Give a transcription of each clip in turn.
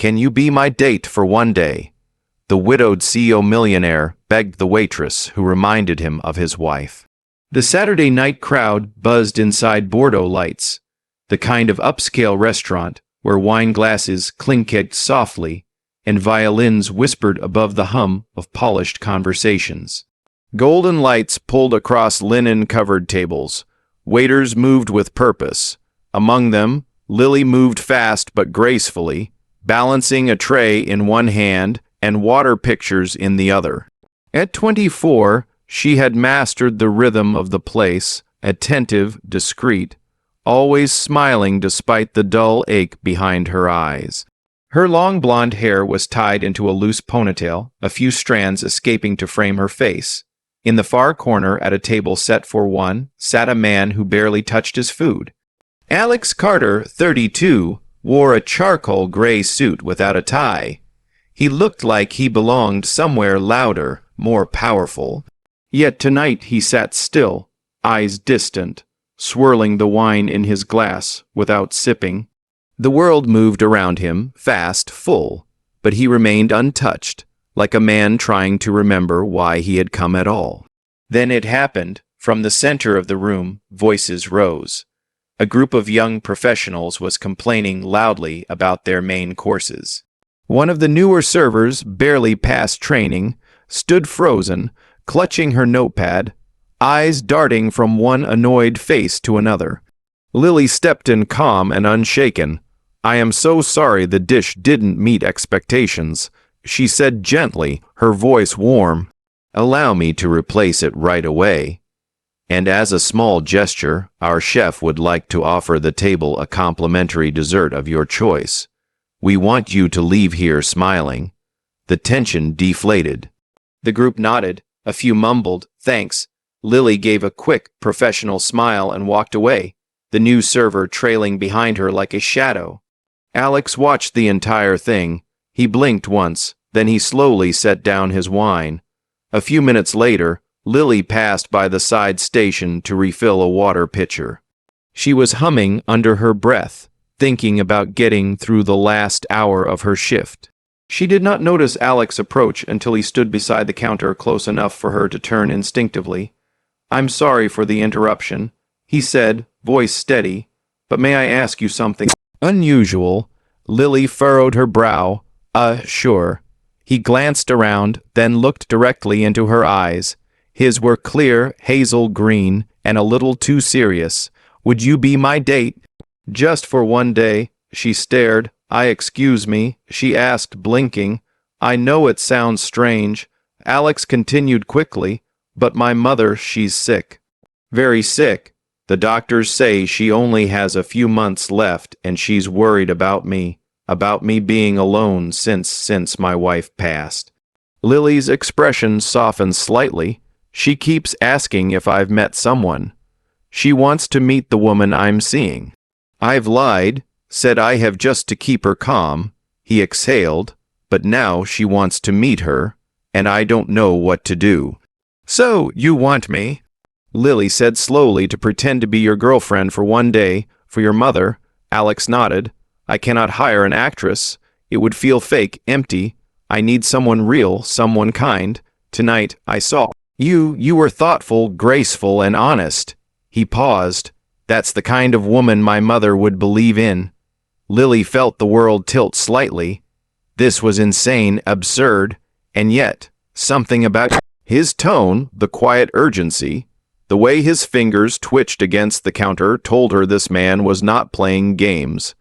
Can you be my date for one day?" The widowed CEO millionaire begged the waitress, who reminded him of his wife. The Saturday night crowd buzzed inside Bordeaux Lights, the kind of upscale restaurant where wine glasses clinked softly and violins whispered above the hum of polished conversations. Golden lights pulled across linen-covered tables. Waiters moved with purpose. Among them, Lily moved fast but gracefully, balancing a tray in one hand and water pictures in the other. At 24, she had mastered the rhythm of the place, attentive, discreet, always smiling despite the dull ache behind her eyes. Her long blonde hair was tied into a loose ponytail, a few strands escaping to frame her face. In the far corner, at a table set for one, sat a man who barely touched his food. Alex Carter, 32, wore a charcoal gray suit without a tie. He looked like he belonged somewhere louder, more powerful. Yet tonight he sat still, eyes distant, swirling the wine in his glass without sipping. The world moved around him, fast, full, but he remained untouched, like a man trying to remember why he had come at all. Then it happened. From the center of the room, voices rose. A group of young professionals was complaining loudly about their main courses. One of the newer servers, barely past training, stood frozen, clutching her notepad, eyes darting from one annoyed face to another. Lily stepped in calm and unshaken. "I am so sorry the dish didn't meet expectations," she said gently, her voice warm. "Allow me to replace it right away. And as a small gesture, our chef would like to offer the table a complimentary dessert of your choice. We want you to leave here smiling." The tension deflated. The group nodded. A few mumbled, "Thanks." Lily gave a quick, professional smile and walked away, the new server trailing behind her like a shadow. Alex watched the entire thing. He blinked once, then he slowly set down his wine. A few minutes later, Lily passed by the side station to refill a water pitcher. She was humming under her breath, thinking about getting through the last hour of her shift. She did not notice Alex approach until he stood beside the counter close enough for her to turn instinctively. "I'm sorry for the interruption," he said, voice steady, "but may I ask you something unusual?" Lily furrowed her brow. Sure." He glanced around, then looked directly into her eyes. His were clear, hazel green, and a little too serious. "Would you be my date?" "Just for one day." She stared. Excuse me," she asked, blinking. "I know it sounds strange." Alex continued quickly, "But my mother, she's sick." "Very sick. The doctors say she only has a few months left, and she's worried about me being alone since my wife passed." Lily's expression softened slightly. "She keeps asking if I've met someone. She wants to meet the woman I'm seeing." "I've lied, said I have just to keep her calm." He exhaled. "But now she wants to meet her, and I don't know what to do." "So, you want me," Lily said slowly, "to pretend to be your girlfriend for one day, for your mother?" Alex nodded. "I cannot hire an actress. It would feel fake, empty. I need someone real, someone kind. Tonight, I saw you were thoughtful, graceful, and honest." He paused. "That's the kind of woman my mother would believe in." Lily felt the world tilt slightly. This was insane, absurd, and yet, something about his tone, the quiet urgency, the way his fingers twitched against the counter told her this man was not playing games.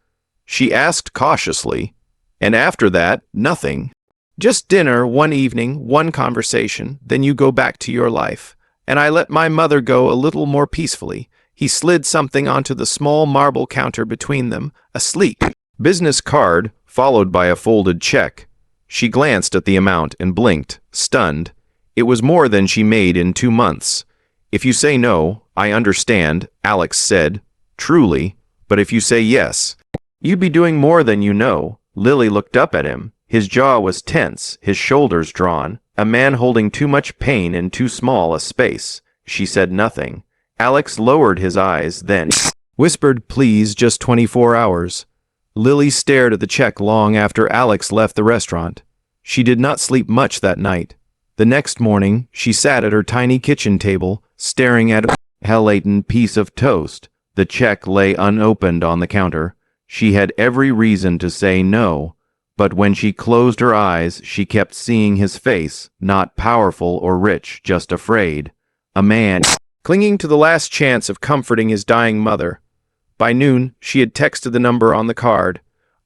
She asked cautiously, "And after that, nothing?" "Just dinner, one evening, one conversation, then you go back to your life. And I let my mother go a little more peacefully." He slid something onto the small marble counter between them, a sleek business card, followed by a folded check. She glanced at the amount and blinked, stunned. It was more than she made in 2 months. "If you say no, I understand," Alex said, truly, "but if you say yes, you'd be doing more than you know." Lily looked up at him. His jaw was tense, his shoulders drawn, a man holding too much pain in too small a space. She said nothing. Alex lowered his eyes, then whispered, "Please, just 24 hours. Lily stared at the check long after Alex left the restaurant. She did not sleep much that night. The next morning, she sat at her tiny kitchen table, staring at a hell-eaten piece of toast. The check lay unopened on the counter. She had every reason to say no, but when she closed her eyes, she kept seeing his face, not powerful or rich, just afraid. A man clinging to the last chance of comforting his dying mother. By noon, she had texted the number on the card.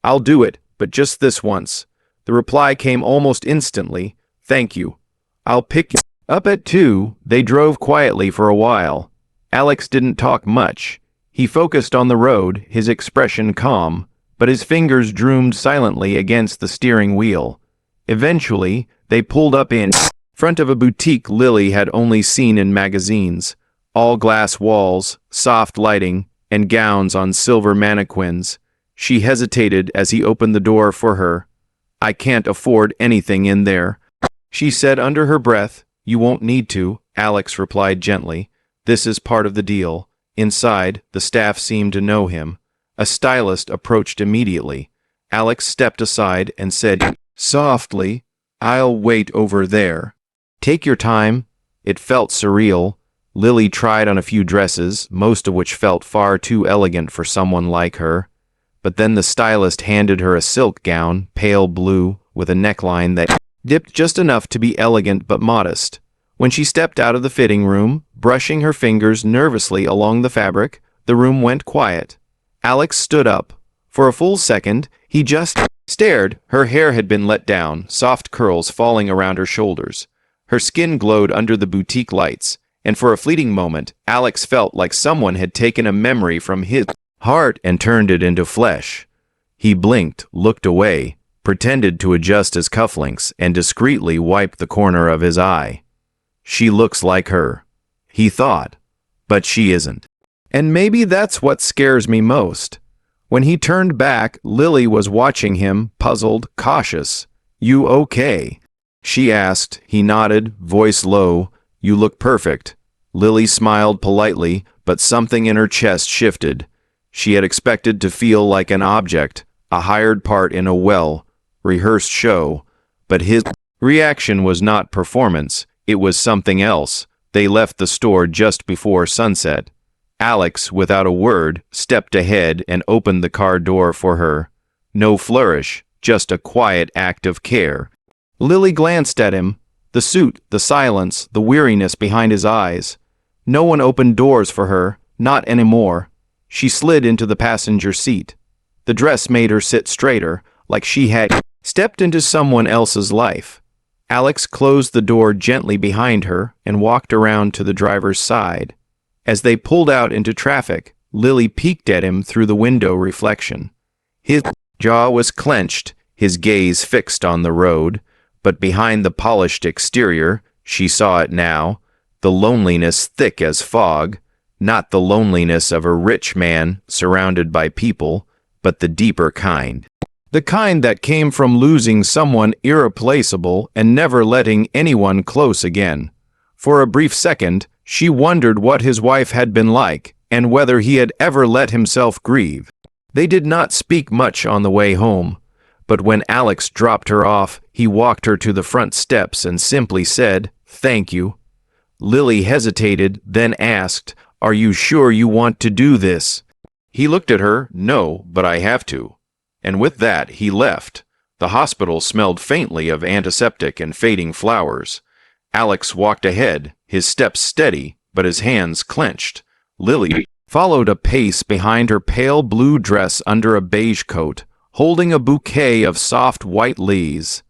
"I'll do it, but just this once." The reply came almost instantly. "Thank you. I'll pick you up at 2. They drove quietly for a while. Alex didn't talk much. He focused on the road, his expression calm, but his fingers drummed silently against the steering wheel. Eventually, they pulled up in front of a boutique Lily had only seen in magazines. All glass walls, soft lighting, and gowns on silver mannequins. She hesitated as he opened the door for her. "I can't afford anything in there," she said under her breath. "You won't need to," Alex replied gently. "This is part of the deal." Inside, the staff seemed to know him. A stylist approached immediately. Alex stepped aside and said softly, "I'll wait over there." "Take your time." It felt surreal. Lily tried on a few dresses, most of which felt far too elegant for someone like her. But then the stylist handed her a silk gown, pale blue, with a neckline that dipped just enough to be elegant but modest. When she stepped out of the fitting room, brushing her fingers nervously along the fabric, the room went quiet. Alex stood up. For a full second, he just stared. Her hair had been let down, soft curls falling around her shoulders. Her skin glowed under the boutique lights, and for a fleeting moment, Alex felt like someone had taken a memory from his heart and turned it into flesh. He blinked, looked away, pretended to adjust his cufflinks, and discreetly wiped the corner of his eye. "She looks like her," he thought, "but she isn't. And maybe that's what scares me most." When he turned back, Lily was watching him, puzzled, cautious. "You okay?" she asked. He nodded, voice low. "You look perfect." Lily smiled politely, but something in her chest shifted. She had expected to feel like an object, a hired part in a well-rehearsed show, but his reaction was not performance. It was something else. They left the store just before sunset. Alex, without a word, stepped ahead and opened the car door for her. No flourish, just a quiet act of care. Lily glanced at him. The suit, the silence, the weariness behind his eyes. No one opened doors for her, not anymore. She slid into the passenger seat. The dress made her sit straighter, like she had stepped into someone else's life. Alex closed the door gently behind her and walked around to the driver's side. As they pulled out into traffic, Lily peeked at him through the window reflection. His jaw was clenched, his gaze fixed on the road, but behind the polished exterior, she saw it now, the loneliness thick as fog, not the loneliness of a rich man surrounded by people, but the deeper kind. The kind that came from losing someone irreplaceable and never letting anyone close again. For a brief second, she wondered what his wife had been like, and whether he had ever let himself grieve. They did not speak much on the way home, but when Alex dropped her off, he walked her to the front steps and simply said, "Thank you." Lily hesitated, then asked, "Are you sure you want to do this?" He looked at her. "No, but I have to." And with that, he left. The hospital smelled faintly of antiseptic and fading flowers. Alex walked ahead, his steps steady, but his hands clenched. Lily followed a pace behind her pale blue dress under a beige coat, holding a bouquet of soft white lilies.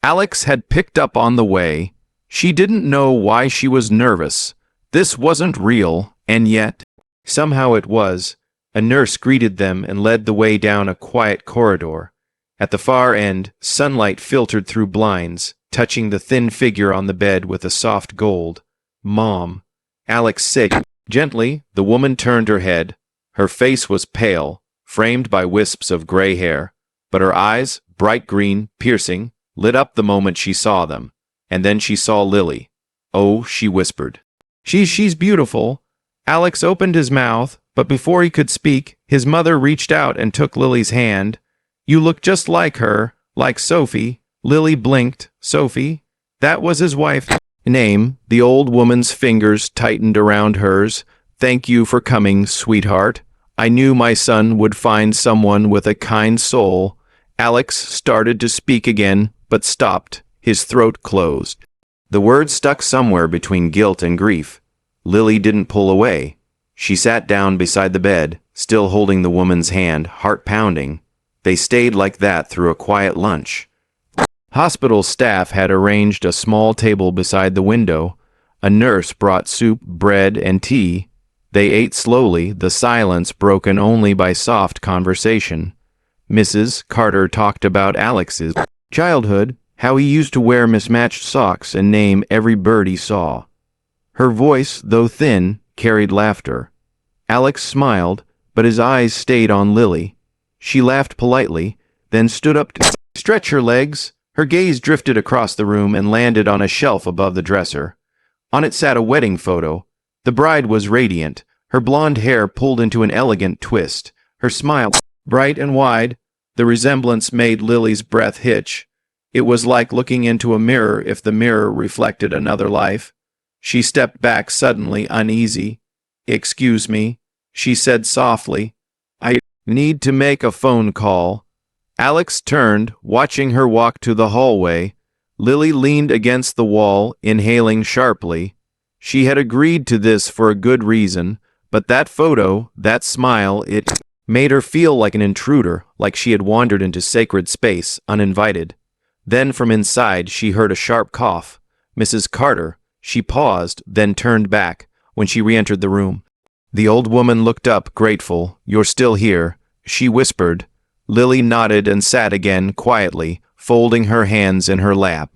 Alex had picked up on the way. She didn't know why she was nervous. This wasn't real, and yet, somehow it was. A nurse greeted them and led the way down a quiet corridor. At the far end, sunlight filtered through blinds, touching the thin figure on the bed with a soft gold. "Mom," Alex said gently. The woman turned her head. Her face was pale, framed by wisps of gray hair, but her eyes, bright green, piercing, lit up the moment she saw them. And then she saw Lily. "Oh," she whispered. She's beautiful." Alex opened his mouth, But before he could speak, his mother reached out and took Lily's hand. "You look just like her, like Sophie." Lily blinked. "Sophie?" That was his wife's name. The old woman's fingers tightened around hers. "Thank you for coming, sweetheart. I knew my son would find someone with a kind soul." Alex started to speak again, but stopped. His throat closed. The words stuck somewhere between guilt and grief. Lily didn't pull away. She sat down beside the bed, still holding the woman's hand, heart pounding. They stayed like that through a quiet lunch. Hospital staff had arranged a small table beside the window. A nurse brought soup, bread, and tea. They ate slowly, the silence broken only by soft conversation. Mrs. Carter talked about Alex's childhood, how he used to wear mismatched socks and name every bird he saw. Her voice, though thin, carried laughter. Alex smiled, but his eyes stayed on Lily. She laughed politely, then stood up to stretch her legs. Her gaze drifted across the room and landed on a shelf above the dresser. On it sat a wedding photo. The bride was radiant, her blonde hair pulled into an elegant twist, her smile bright and wide. The resemblance made Lily's breath hitch. It was like looking into a mirror if the mirror reflected another life. She stepped back suddenly, uneasy. "Excuse me," she said softly. "I need to make a phone call." Alex turned, watching her walk to the hallway. Lily leaned against the wall, inhaling sharply. She had agreed to this for a good reason, but that photo, that smile, it made her feel like an intruder, like she had wandered into sacred space, uninvited. Then from inside she heard a sharp cough. Mrs. Carter. She paused, then turned back when she re-entered the room. The old woman looked up, grateful. "You're still here," she whispered. Lily nodded and sat again, quietly, folding her hands in her lap.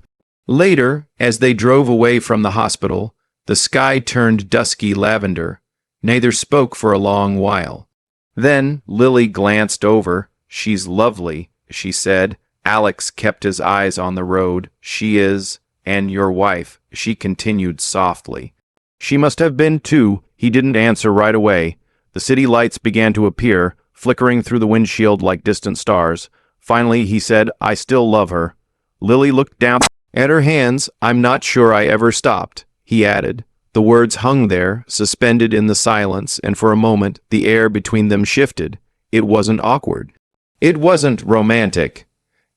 Later, as they drove away from the hospital, the sky turned dusky lavender. Neither spoke for a long while. Then Lily glanced over. "She's lovely," she said. Alex kept his eyes on the road. "She is, and your wife," she continued softly. "She must have been too." He didn't answer right away. The city lights began to appear, flickering through the windshield like distant stars. Finally, he said, "I still love her." Lily looked down at her hands. "I'm not sure I ever stopped," he added. The words hung there, suspended in the silence, and for a moment the air between them shifted. It wasn't awkward. It wasn't romantic.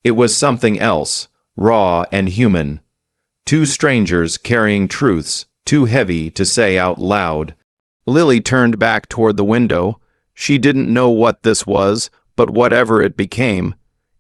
It was something else, raw and human. Two strangers carrying truths too heavy to say out loud. Lily turned back toward the window. She didn't know what this was, but whatever it became,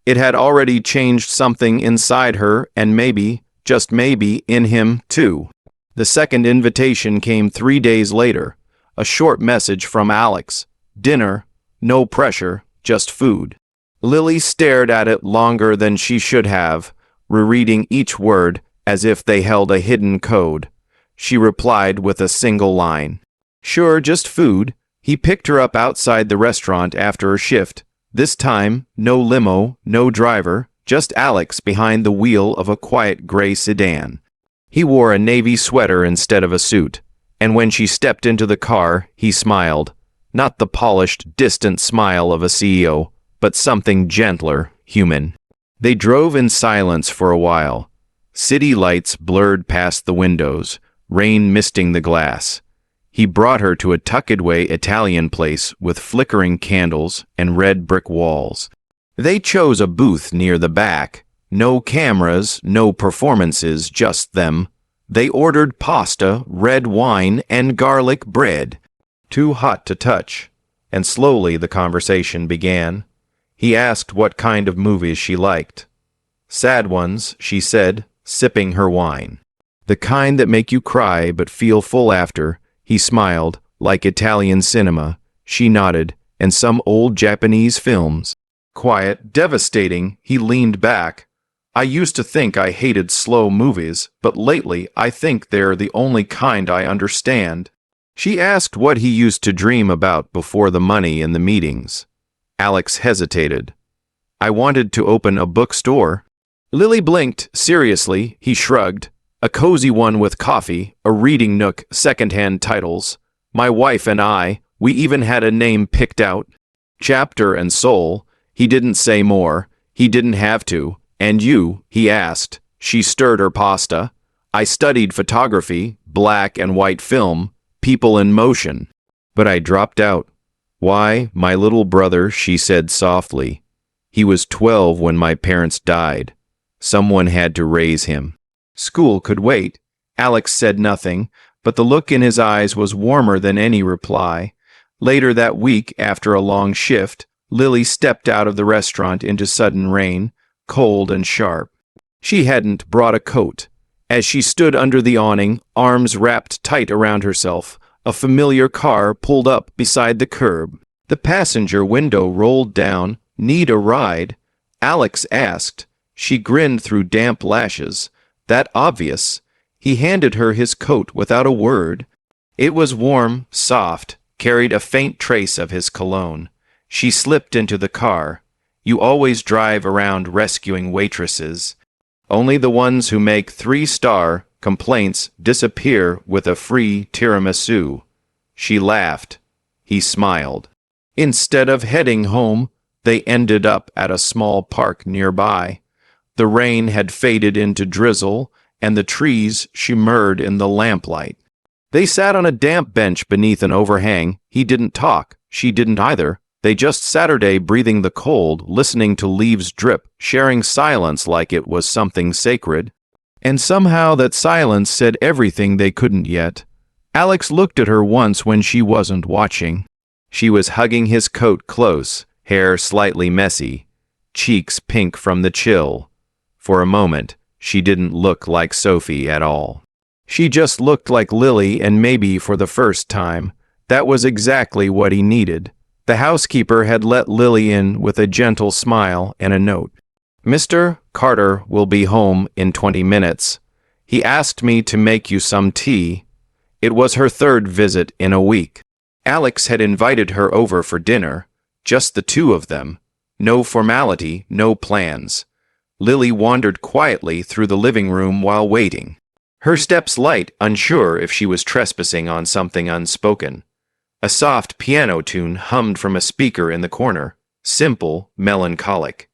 it had already changed something inside her and maybe, just maybe, in him too. The second invitation came 3 days later. A short message from Alex. Dinner, no pressure, just food. Lily stared at it longer than she should have, rereading each word as if they held a hidden code. She replied with a single line. "Sure, just food." He picked her up outside the restaurant after her shift. This time, no limo, no driver, just Alex behind the wheel of a quiet gray sedan. He wore a navy sweater instead of a suit, and when she stepped into the car, he smiled. Not the polished, distant smile of a CEO, but something gentler, human. They drove in silence for a while. City lights blurred past the windows, rain misting the glass. He brought her to a tucked-away Italian place with flickering candles and red brick walls. They chose a booth near the back. No cameras, no performances, just them. They ordered pasta, red wine, and garlic bread. Too hot to touch. And slowly the conversation began. He asked what kind of movies she liked. "Sad ones," she said, sipping her wine. "The kind that make you cry but feel full after." He smiled, "Like Italian cinema." She nodded, "And some old Japanese films." Quiet, devastating, he leaned back. "I used to think I hated slow movies, but lately I think they're the only kind I understand." She asked what he used to dream about before the money in the meetings. Alex hesitated. "I wanted to open a bookstore." Lily blinked. Seriously, he shrugged. "A cozy one with coffee, a reading nook, second-hand titles. My wife and I, We even had a name picked out. Chapter and soul. He didn't say more. He didn't have to. And you? He asked. She stirred her pasta. I studied photography, black and white film, people in motion. But I dropped out. Why, my little brother, she said softly. He was 12 when my parents died. Someone had to raise him. School could wait. Alex said nothing, but the look in his eyes was warmer than any reply. Later that week, after a long shift, Lily stepped out of the restaurant into sudden rain, cold and sharp. She hadn't brought a coat. As she stood under the awning, arms wrapped tight around herself, a familiar car pulled up beside the curb. The passenger window rolled down. Need a ride? Alex asked. She grinned through damp lashes. That obvious. He handed her his coat without a word. It was warm, soft, carried a faint trace of his cologne. She slipped into the car. You always drive around rescuing waitresses. Only the ones who make 3-star complaints disappear with a free tiramisu. She laughed. He smiled. Instead of heading home, they ended up at a small park nearby. The rain had faded into drizzle, and the trees shimmered in the lamplight. They sat on a damp bench beneath an overhang. He didn't talk. She didn't either. They just Saturday breathing the cold, listening to leaves drip, sharing silence like it was something sacred. And somehow that silence said everything they couldn't yet. Alex looked at her once when she wasn't watching. She was hugging his coat close, hair slightly messy, cheeks pink from the chill. For a moment, she didn't look like Sophie at all. She just looked like Lily, and maybe for the first time, that was exactly what he needed. The housekeeper had let Lily in with a gentle smile and a note. Mr. Carter will be home in 20 minutes. He asked me to make you some tea. It was her third visit in a week. Alex had invited her over for dinner, just the two of them. No formality, no plans. Lily wandered quietly through the living room while waiting. Her steps light, unsure if she was trespassing on something unspoken. A soft piano tune hummed from a speaker in the corner, simple, melancholic.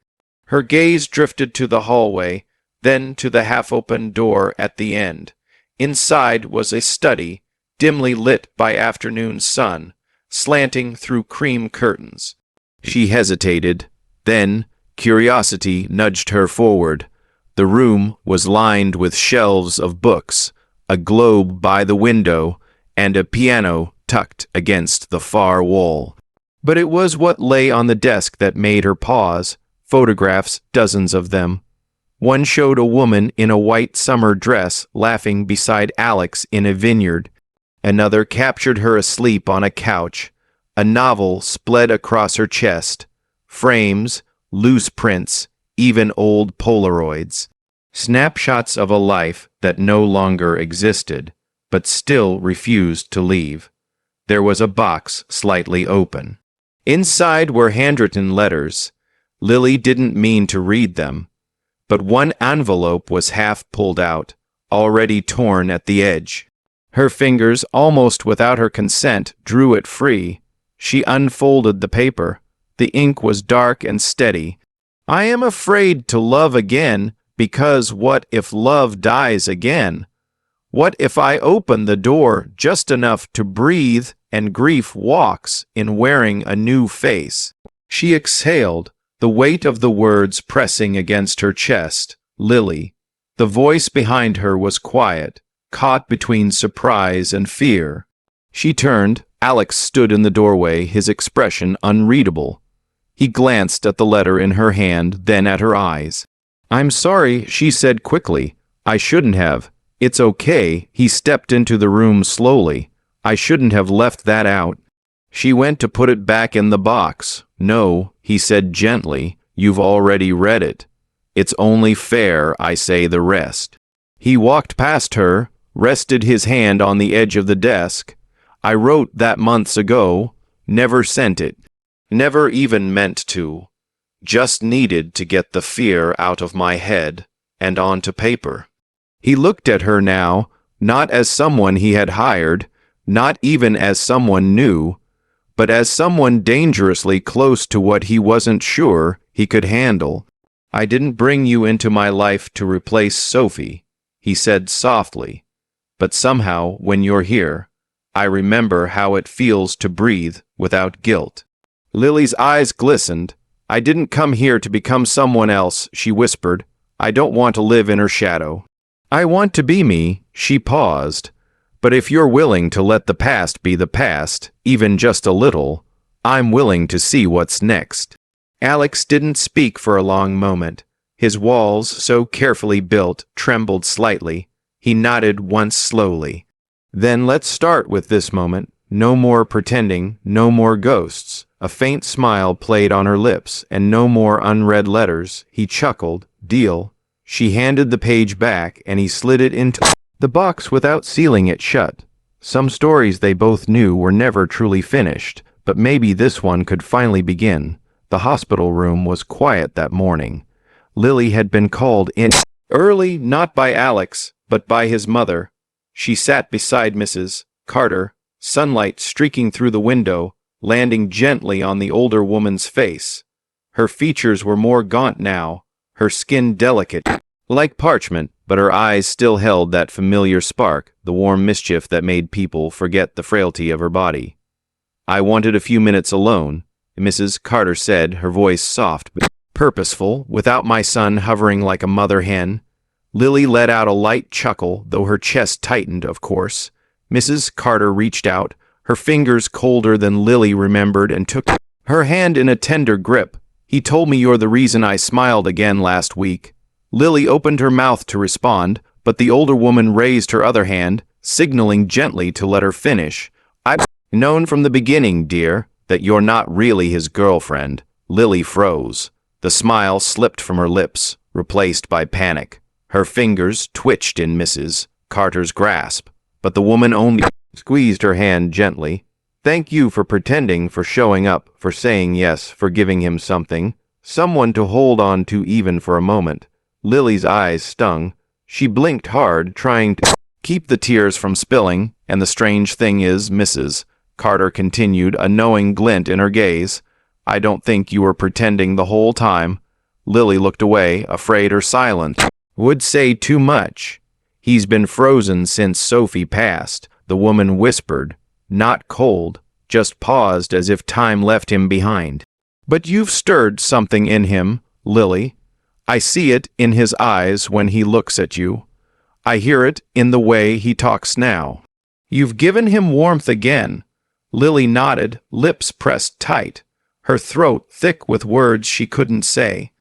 Her gaze drifted to the hallway, then to the half-open door at the end. Inside was a study, dimly lit by afternoon sun, slanting through cream curtains. She hesitated. Then, curiosity nudged her forward. The room was lined with shelves of books, a globe by the window, and a piano tucked against the far wall. But it was what lay on the desk that made her pause. Photographs, dozens of them. One showed a woman in a white summer dress laughing beside Alex in a vineyard. Another captured her asleep on a couch. A novel spread across her chest. Frames, loose prints, even old Polaroids. Snapshots of a life that no longer existed, but still refused to leave. There was a box slightly open. Inside were handwritten letters. Lily didn't mean to read them, but one envelope was half pulled out, already torn at the edge. Her fingers, almost without her consent, drew it free. She unfolded the paper. The ink was dark and steady. I am afraid to love again, because what if love dies again? What if I open the door just enough to breathe and grief walks in wearing a new face? She exhaled, the weight of the words pressing against her chest. Lily. The voice behind her was quiet, caught between surprise and fear. She turned. Alex stood in the doorway, his expression unreadable. He glanced at the letter in her hand, then at her eyes. I'm sorry, she said quickly. I shouldn't have. It's okay. He stepped into the room slowly. I shouldn't have left that out. She went to put it back in the box. No, he said gently, you've already read it. It's only fair I say the rest. He walked past her, rested his hand on the edge of the desk. I wrote that months ago, never sent it. Never even meant to. Just needed to get the fear out of my head and onto paper. He looked at her now, not as someone he had hired, not even as someone new, but as someone dangerously close to what he wasn't sure he could handle. "I didn't bring you into my life to replace Sophie," he said softly. "But somehow, when you're here, I remember how it feels to breathe without guilt." Lily's eyes glistened. "I didn't come here to become someone else," she whispered. "I don't want to live in her shadow. I want to be me." She paused. "But if you're willing to let the past be the past, even just a little, I'm willing to see what's next." Alex didn't speak for a long moment. His walls, so carefully built, trembled slightly. He nodded once slowly. "Then let's start with this moment. No more pretending, no more ghosts." A faint smile played on her lips, and no more unread letters. He chuckled. "Deal." She handed the page back, and he slid it into the box without sealing it shut. Some stories they both knew were never truly finished, but maybe this one could finally begin. The hospital room was quiet that morning. Lily had been called in early, not by Alex, but by his mother. She sat beside Mrs. Carter, sunlight streaking through the window, landing gently on the older woman's face. Her features were more gaunt now, her skin delicate, like parchment, but her eyes still held that familiar spark, the warm mischief that made people forget the frailty of her body. "I wanted a few minutes alone," Mrs. Carter said, her voice soft but purposeful, without my son hovering like a mother hen. Lily let out a light chuckle, though her chest tightened, of course. Mrs. Carter reached out, her fingers colder than Lily remembered, and took her hand in a tender grip. "He told me you're the reason I smiled again last week." Lily opened her mouth to respond, but the older woman raised her other hand, signaling gently to let her finish. "I've known from the beginning, dear, that you're not really his girlfriend." Lily froze. The smile slipped from her lips, replaced by panic. Her fingers twitched in Mrs. Carter's grasp, but the woman only squeezed her hand gently. "Thank you for pretending, for showing up, for saying yes, for giving him something, someone to hold on to even for a moment." Lily's eyes stung. She blinked hard, trying to keep the tears from spilling. "And the strange thing is, Mrs. Carter continued, a knowing glint in her gaze, "I don't think you were pretending the whole time." Lily looked away, afraid her silence would say too much. "He's been frozen since Sophie passed," the woman whispered. Not cold, just paused as if time left him behind. "But you've stirred something in him, Lily. I see it in his eyes when he looks at you. I hear it in the way he talks now. You've given him warmth again." Lily nodded, lips pressed tight, her throat thick with words she couldn't say.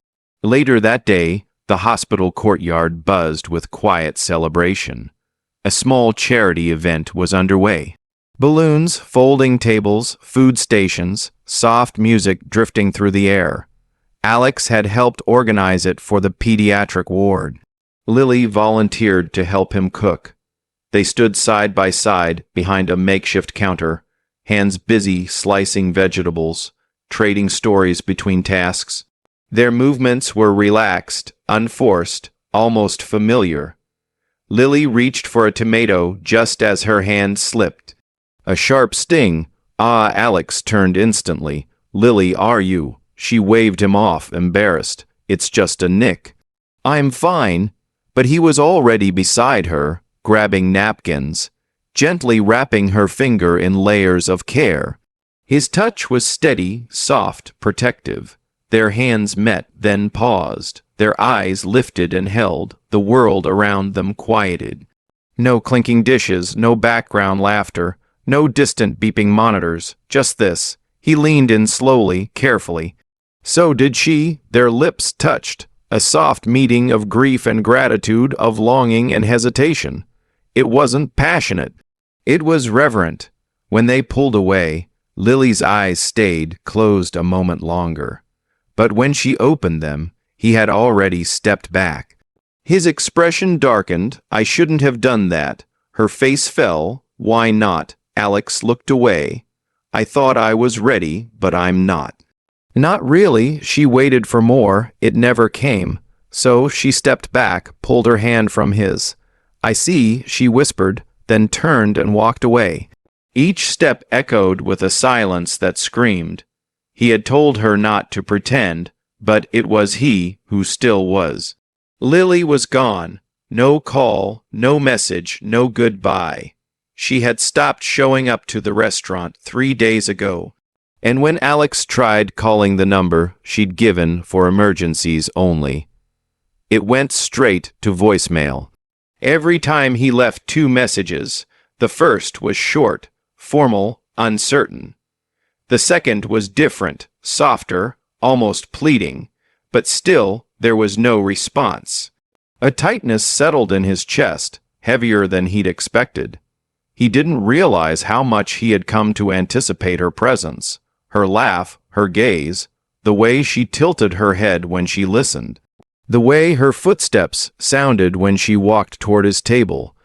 Later that day, the hospital courtyard buzzed with quiet celebration. A small charity event was underway. Balloons, folding tables, food stations, soft music drifting through the air. Alex had helped organize it for the pediatric ward. Lily volunteered to help him cook. They stood side by side behind a makeshift counter, hands busy slicing vegetables, trading stories between tasks. Their movements were relaxed, unforced, almost familiar. Lily reached for a tomato just as her hand slipped. A sharp sting. "Ah!" Alex turned instantly. "Lily, are you?" She waved him off, embarrassed. "It's just a nick." "I'm fine." But he was already beside her, grabbing napkins, gently wrapping her finger in layers of care. His touch was steady, soft, protective. Their hands met, then paused. Their eyes lifted and held. The world around them quieted. No clinking dishes, no background laughter, no distant beeping monitors, just this. He leaned in slowly, carefully. So did she. Their lips touched. A soft meeting of grief and gratitude, of longing and hesitation. It wasn't passionate. It was reverent. When they pulled away, Lily's eyes stayed closed a moment longer. But when she opened them, he had already stepped back. His expression darkened. "I shouldn't have done that." Her face fell. "Why not?" Alex looked away. "I thought I was ready, but I'm not." Not really. She waited for more. It never came. So she stepped back, pulled her hand from his. "I see," she whispered, then turned and walked away. Each step echoed with a silence that screamed. He had told her not to pretend, but it was he who still was. Lily was gone. No call, no message, no goodbye. She had stopped showing up to the restaurant 3 days ago, and when Alex tried calling the number she'd given for emergencies only, it went straight to voicemail. Every time he left 2 messages, the first was short, formal, uncertain. The second was different, softer, almost pleading, but still there was no response. A tightness settled in his chest, heavier than he'd expected. He didn't realize how much he had come to anticipate her presence, her laugh, her gaze, the way she tilted her head when she listened, the way her footsteps sounded when she walked toward his table,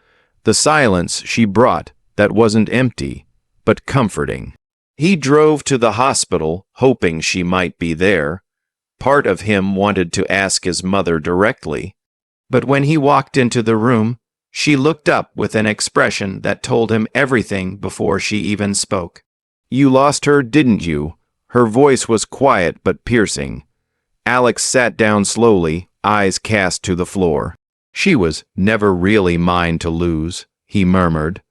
the silence she brought that wasn't empty, but comforting. He drove to the hospital, hoping she might be there. Part of him wanted to ask his mother directly, but when he walked into the room, she looked up with an expression that told him everything before she even spoke. "You lost her, didn't you?" Her voice was quiet but piercing. Alex sat down slowly, eyes cast to the floor. "She was never really mine to lose," he murmured.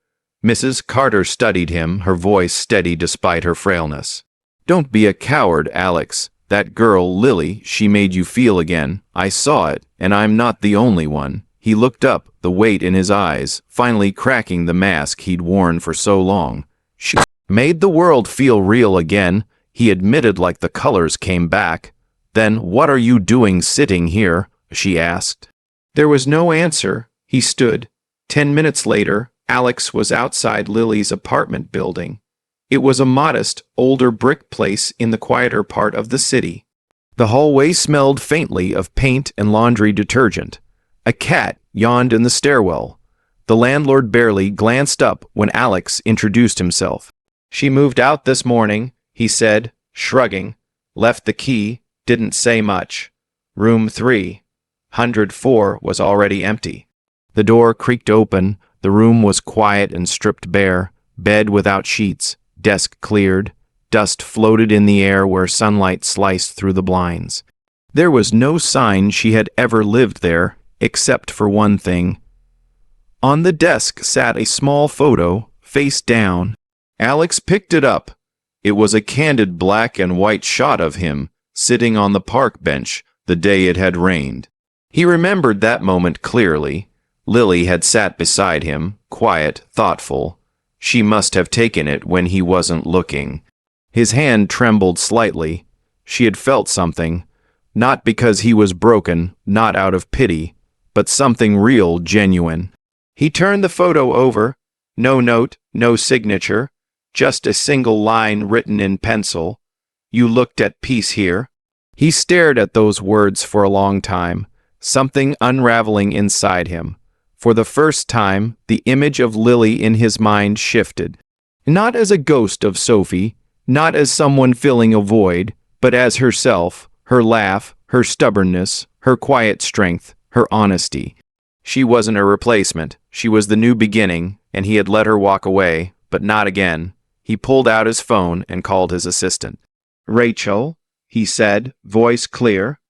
Mrs. Carter studied him, her voice steady despite her frailness. "Don't be a coward, Alex. That girl, Lily, she made you feel again. I saw it, and I'm not the only one." He looked up, the weight in his eyes, finally cracking the mask he'd worn for so long. "She made the world feel real again," he admitted like the colors came back. "Then what are you doing sitting here?" she asked. There was no answer. He stood. 10 minutes later, Alex was outside Lily's apartment building. It was a modest, older brick place in the quieter part of the city. The hallway smelled faintly of paint and laundry detergent. A cat yawned in the stairwell. The landlord barely glanced up when Alex introduced himself. "She moved out this morning," he said, shrugging. "Left the key, didn't say much. Room 304 was already empty." The door creaked open. The room was quiet and stripped bare, bed without sheets, desk cleared. Dust floated in the air where sunlight sliced through the blinds. There was no sign she had ever lived there, except for one thing. On the desk sat a small photo, face down. Alex picked it up. It was a candid black and white shot of him, sitting on the park bench the day it had rained. He remembered that moment clearly. Lily had sat beside him, quiet, thoughtful. She must have taken it when he wasn't looking. His hand trembled slightly. She had felt something, not because he was broken, not out of pity, but something real, genuine. He turned the photo over. No note, no signature, just a single line written in pencil. "You looked at peace here." He stared at those words for a long time, something unraveling inside him. For the first time, the image of Lily in his mind shifted. Not as a ghost of Sophie, not as someone filling a void, but as herself, her laugh, her stubbornness, her quiet strength, her honesty. She wasn't a replacement. She was the new beginning, and he had let her walk away, but not again. He pulled out his phone and called his assistant. "Rachel," he said, voice clear,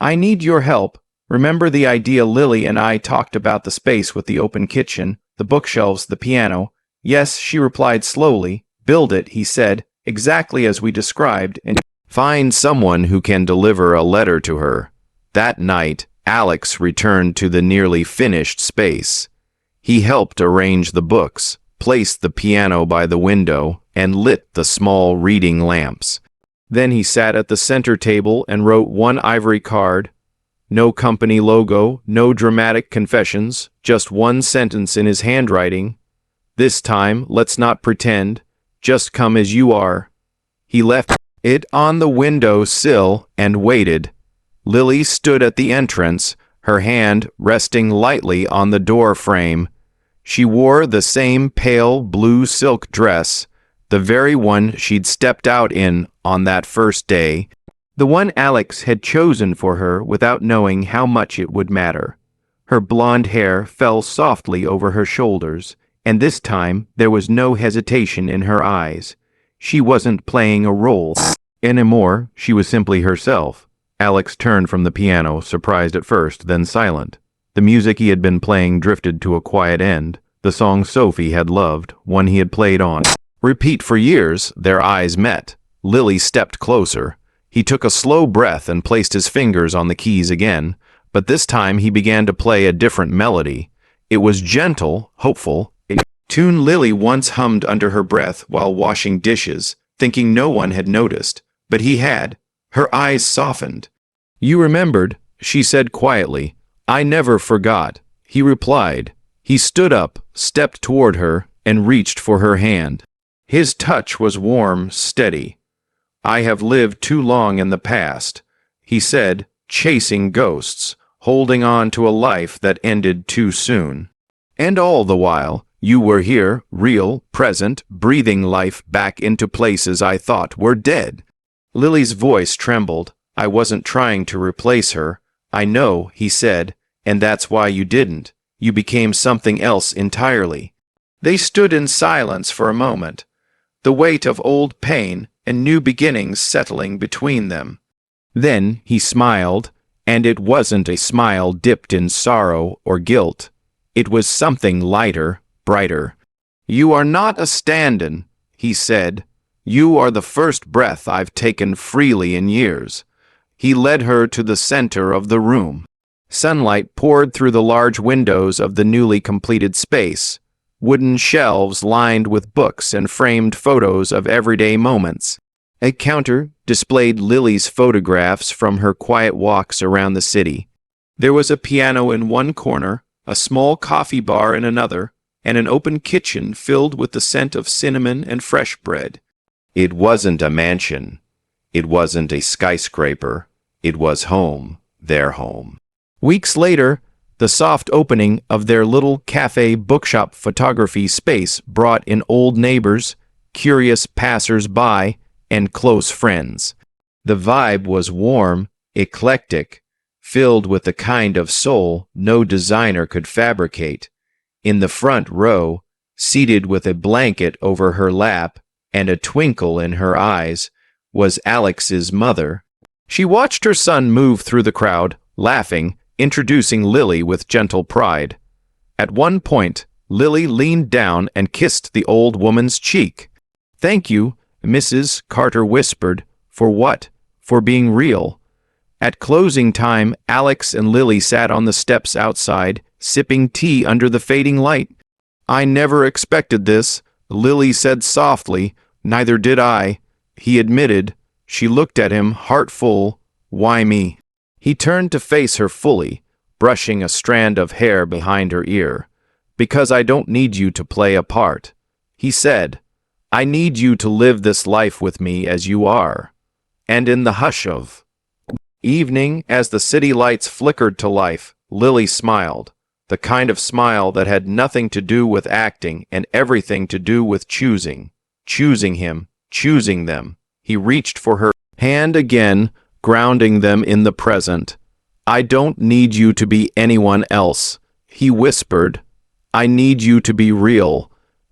"I need your help. Remember the idea Lily and I talked about, the space with the open kitchen, the bookshelves, the piano?" "Yes," she replied slowly. "Build it," he said, "exactly as we described, and find someone who can deliver a letter to her." That night, Alex returned to the nearly finished space. He helped arrange the books, placed the piano by the window, and lit the small reading lamps. Then he sat at the center table and wrote one ivory card. No company logo, no dramatic confessions, just one sentence in his handwriting. "This time, let's not pretend. Just come as you are." He left it on the window sill and waited. Lily stood at the entrance, her hand resting lightly on the door frame. She wore the same pale blue silk dress, the very one she'd stepped out in on that first day. The one Alex had chosen for her without knowing how much it would matter. Her blonde hair fell softly over her shoulders, And this time, there was no hesitation in her eyes. She wasn't playing a role anymore, she was simply herself. Alex turned from the piano, surprised at first, then silent. The music he had been playing drifted to a quiet end. The song Sophie had loved, one he had played on repeat for years. Their eyes met. Lily stepped closer. He took a slow breath and placed his fingers on the keys again, but this time he began to play a different melody. It was gentle, hopeful, a tune Lily once hummed under her breath while washing dishes, thinking no one had noticed, but he had. Her eyes softened. "You remembered," she said quietly. "I never forgot," he replied. He stood up, stepped toward her, and reached for her hand. His touch was warm, steady. "I have lived too long in the past," he said, chasing ghosts, holding on to a life that ended too soon. "And all the while, you were here, real, present, breathing life back into places I thought were dead." Lily's voice trembled. "I wasn't trying to replace her. I know," he said, "and that's why you didn't. You became something else entirely." They stood in silence for a moment, the weight of old pain and new beginnings settling between them. Then he smiled, and it wasn't a smile dipped in sorrow or guilt. It was something lighter, brighter. "You are not a stand-in," he said. "You are the first breath I've taken freely in years." He led her to the center of the room. Sunlight poured through the large windows of the newly completed space. Wooden shelves lined with books and framed photos of everyday moments. A counter displayed Lily's photographs from her quiet walks around the city. There was a piano in one corner, a small coffee bar in another, and an open kitchen filled with the scent of cinnamon and fresh bread. It wasn't a mansion. It wasn't a skyscraper. It was home, their home. Weeks later, the soft opening of their little cafe bookshop photography space brought in old neighbors, curious passers-by, and close friends. The vibe was warm, eclectic, filled with the kind of soul no designer could fabricate. In the front row, seated with a blanket over her lap and a twinkle in her eyes, was Alex's mother. She watched her son move through the crowd, laughing, introducing Lily with gentle pride. At one point, Lily leaned down and kissed the old woman's cheek. "Thank you," Mrs. Carter whispered. "For what?" "For being real." At closing time, Alex and Lily sat on the steps outside, sipping tea under the fading light. "I never expected this," Lily said softly. "Neither did I," he admitted. She looked at him, heart full. "Why me?" He turned to face her fully, brushing a strand of hair behind her ear. "Because I don't need you to play a part," he said. "I need you to live this life with me as you are." And in the hush of evening, as the city lights flickered to life, Lily smiled, the kind of smile that had nothing to do with acting and everything to do with choosing him, choosing them. He reached for her hand again, grounding them in the present. "I don't need you to be anyone else," he whispered. "I need you to be real."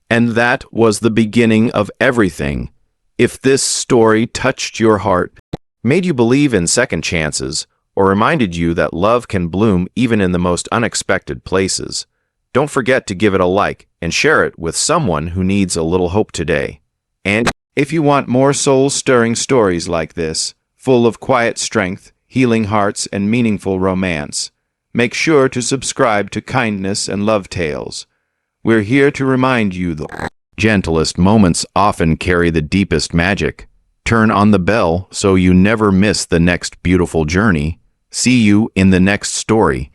And that was the beginning of everything. If this story touched your heart, made you believe in second chances, or reminded you that love can bloom even in the most unexpected places, don't forget to give it a like and share it with someone who needs a little hope today. And if you want more soul-stirring stories like this, full of quiet strength, healing hearts, and meaningful romance, make sure to subscribe to Kindness and Love Tales. We're here to remind you the gentlest moments often carry the deepest magic. Turn on the bell so you never miss the next beautiful journey. See you in the next story.